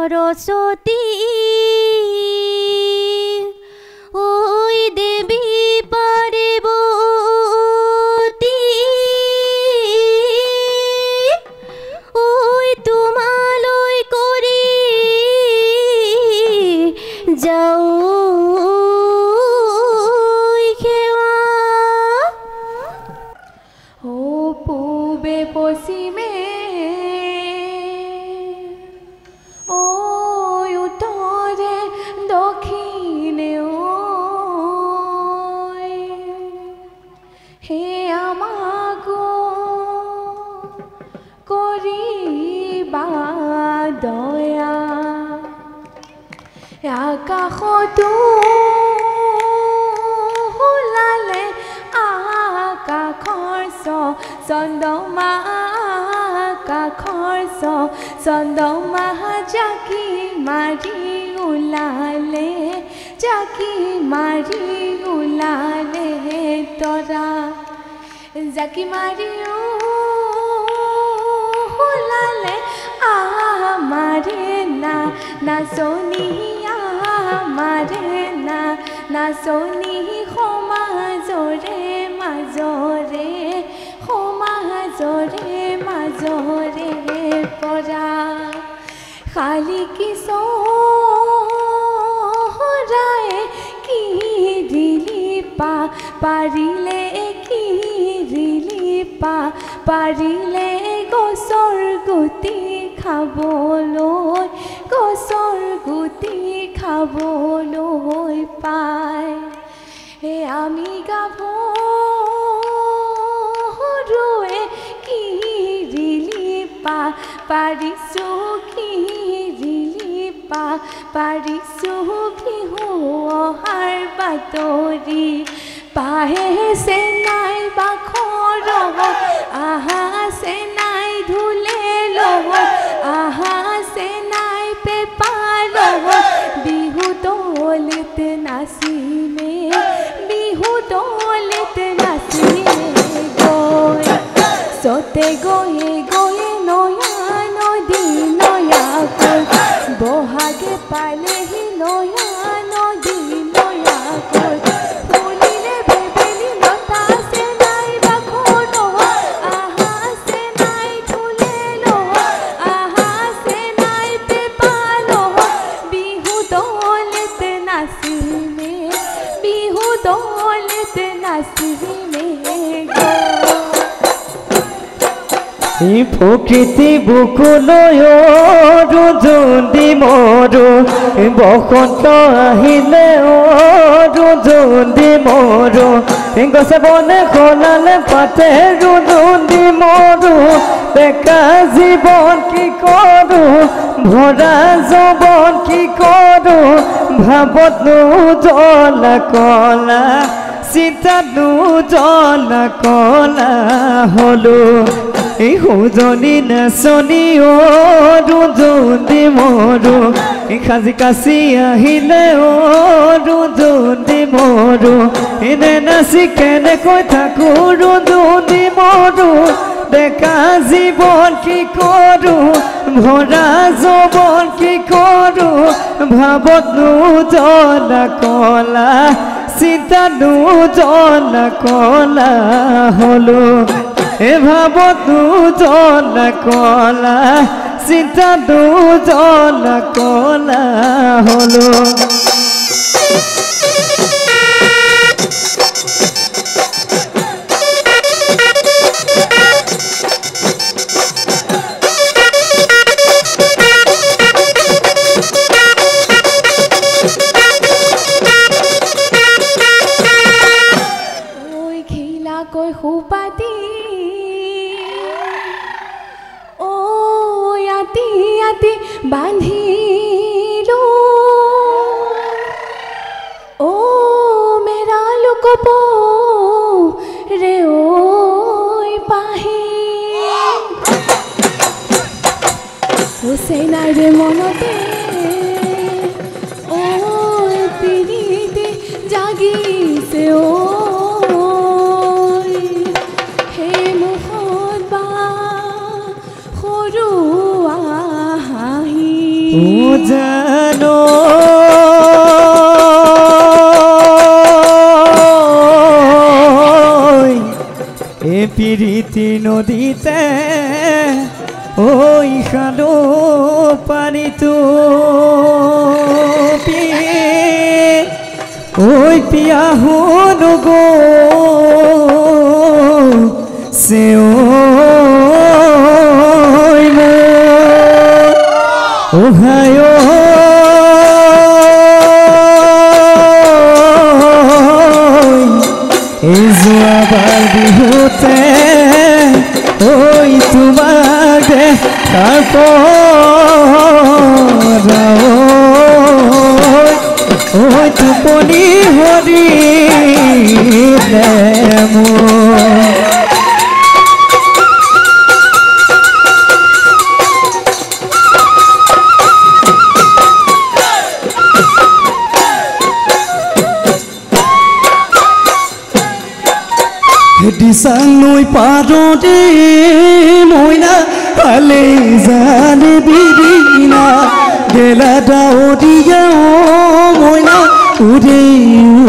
সরস্বতী ওই দেবী পার্বতী ওই তোমালয় করি যাও ও পূবে পশ্চিমে ও উত্তরে দক্ষিণে হে আমাগো করিবা দয়া আকাশতো ওলালে আকাশৰ চন্দ্ৰমা আকাশৰ চন্দ্ৰমা জাকি মাৰি ওলালে জাকি মাৰি ওলালে তৰা জাকি মাৰি ওলালে আমাৰে নাচনী আমাৰে নাচনী সমাজৰে মাজৰে পৰা খালি কিশোৰাই কি দিলি পাৰিলে কি দিলি পাৰিলে গছৰ গুটি খাবলৈ পায় আমি গাভৰুৱে কি দিলি পাৰিছোঁ কি দিলি পাৰিছোঁ বিহু অহাৰ বাতৰি পাহেছে নাই বাখৰ আহাছে নাই ধুলে লহ আহাছে নাই পেপাৰ বিহু দলিত নাচিমে বিহু দলিত নাচিমে গৈ সতে গৈয়ে গৈয়ে নয়া নদী নয়াকৈ বহাগে পালেহি নয়া নদী নয়াকৈ ফুলিলে বেবেলি লতা আছে নাই বাখৰ আহাছে নাই ধুলে লহ আহাছে নাই পেপাৰ বিহু দলিত নাচিমে বিহু দলিত নাচিমে প্ৰকৃতি বুকুলৈ জুন্দি মৰু বসন্ত আহিলে জুন্দি মৰু গছে বনে খলালে পাতে জুন্দি মৰু বেকা জীৱন কি কৰো ভৰা যৌৱন কি কৰো ভাবত জ্বলা কলা চিন্তাত জ্বলা কলা হলো এই সুজনী নাচনী জুন্দি মৰু সাজি কাচি আহিলে জুন্দি মৰু এনে নাচি কেনেকৈ থাকো জুন্দি মৰু ডেকা জীৱন কি কৰো ভৰা যৌৱন কি কৰো ভাবত জ্বলা কলা চিন্তাত জ্বলা কলা হলো ভাবত জ্বলা কলা চিন্তাত জ্বলা কলা হলো সুপাতি ও আতি আতি বান্ধিলো ও মেৰা লোকপ ৰে ঐ পাহি হুছেইনাই ৰে মনতে ও পিৰিতি জাগিছে ও জানো এ পিরিতি নদীতে ওই সাদো পানি তো ওই পিয়া হন গো সে ওহায় এই যোৱাবাৰ বিহুতে ওই তোমাক তাৰ পৰা ওই টোপনি হৰিলে মোৰ দিশাং নৈ পাৰতে মইনা হালে জানে বিৰিনা গেলা ডাৱৰীয়া মইনা উৰে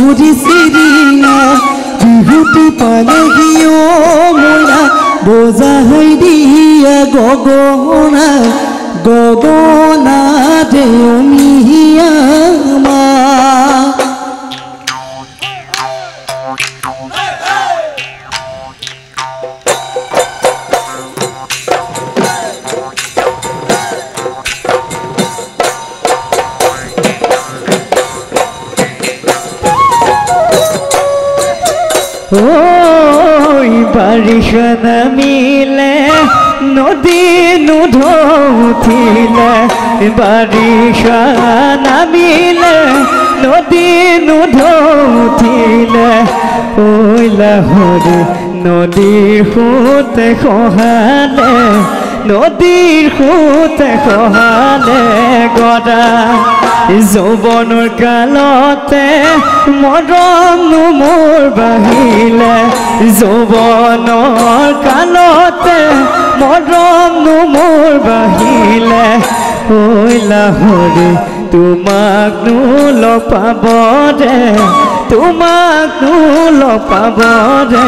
উৰি চিৰিনা বিহুটি পালেহি মইনা বজাই দিয়া গগনা গগনা দেউমিয়া মা ওই বাৰিষা নামিলে নদী নুধৌঠিলে বাৰিষা নামিলে নদী নুধৌঠিলে ওই লাহৰি নদীৰ সোঁতে খহালে নদীৰ সোঁতে খহালে গৰা যৌৱনৰ কালতে মৰমনো মোৰ বাঢ়িলে যৌৱনৰ কালতে মৰমনো মোৰ বাঢ়িলে ঐ লাহৰি তোমাকনো লগ পাব দে তোমাকনো লগ পাব দে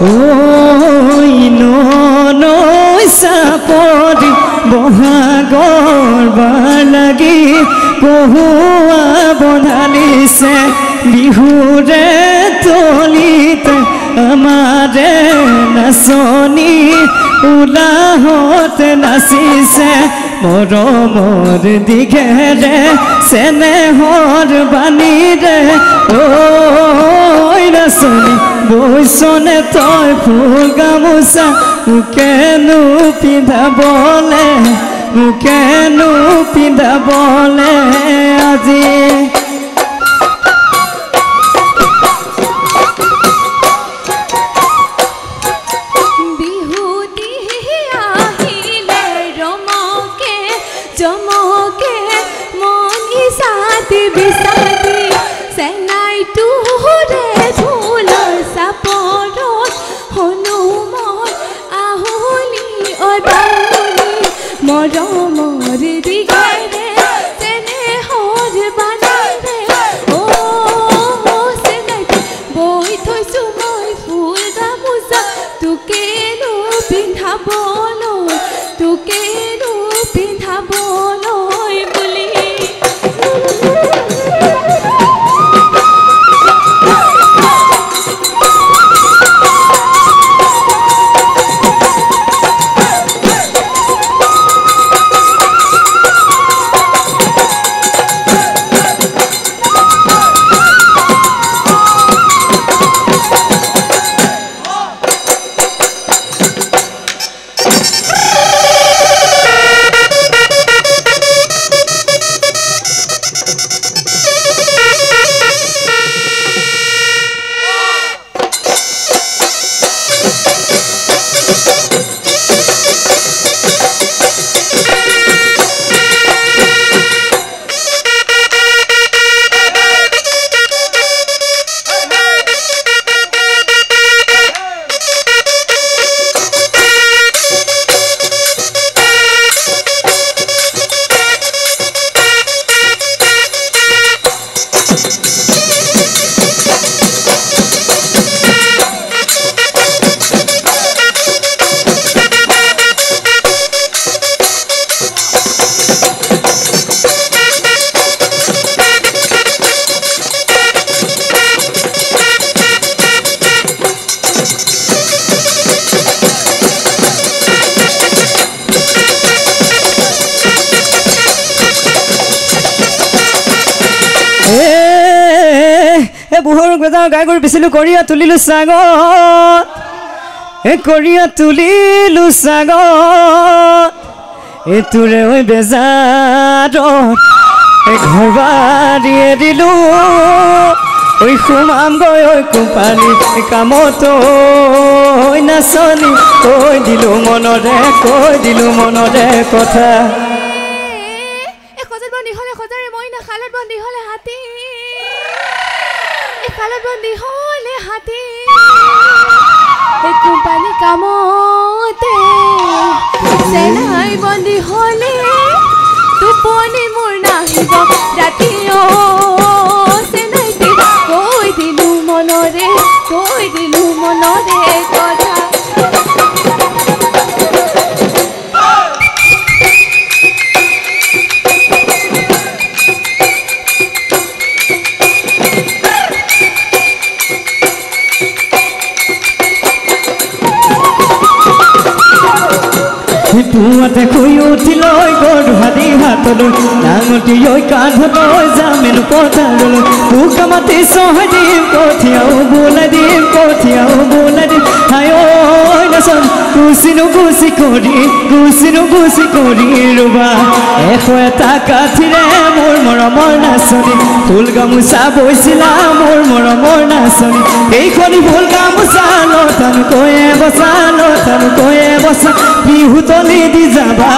ওই নৈ চাপৰি বহাগৰ বাৰ লাগি কহুৱা বনালিছে বিহুৰে তলিতে আমাৰে নাচনি উলাহতে নাচিছে মৰমৰ দিঘেৰে চেনেহৰ বাণীৰে ঐ নাচনি বৈচনে তই ফুল গামোচা মোকেনো পিন্ধাবলে মোকেনো পিন্ধাবলে আজি জমকে মনি সাথী বিসাথী সেনাই তুৰে ফুলৰ চাপৰত হনুমৰ আহলি অদালি মৰমৰ দিঘেৰে চেনেহৰ বাণীৰে চেনাই বৈ থৈছো মই ফুল গামোচা তোকেনো পিন্ধাবলৈ তোকেনো পিন্ধাবলৈ বুলি বুঢ়ৰ গজা গাই গৰু বেচিলো কৰিয়া তুলিলো চাগত কৰিয়া তুলিলো চাগত তোৰে ঐ বেজাৰত ঘৰ বাৰিয়ে দিলো ঐ সোমাম গৈ ঐ কোম্পানী কামত ঐ নাচনী কৈ দিলো মনৰে কথা এখজত বন্দী হলে খজাৰে মই না খালত বন্দী হলে হাতী খালত বন্দী হলে হাতী কোম্পানী কামতে চেনাই বন্দী হলে টোপনি মোৰ নাহিব ৰাতি চেনাই কৈ দিলো মনৰে কথা পুৱাতে শুই উঠিলৈ গৰু হাতী হাতলৈ ডাঙতি ঐ কান্ধলৈ যামেন পথাৰলৈ তোক মাতি চহাই দিম কঠিয়াও বোলাই দিম হাই ঐ নাচন গুচিনো গুচি কৰি ৰুবা 101টা কাঠিৰে মোৰ মৰমৰ নাচনী ফুল গামোচা বৈছিলা মোৰ মৰমৰ নাচনী এইখনি ফুল গামোচা লতানো কৈয়ে বচা বিহুতলি দি যাবা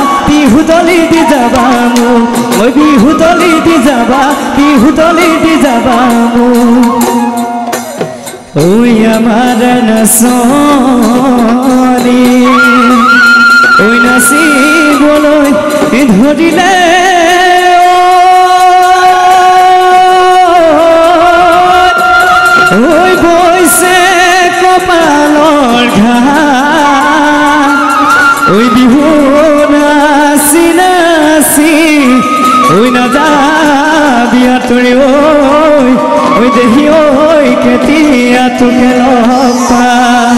মোক মই বিহুতলি দি যাবা মোক ঐ আমাৰ নাচনী ঐ নাচিবলৈ ধৰিলে ঐ বৈছে কপালৰ ঘাম ঐ বিহু নাচি ঐ নাযাবি আঁতৰি ঐ দেহি ঐ কেতিয়া তোকে লগ পাম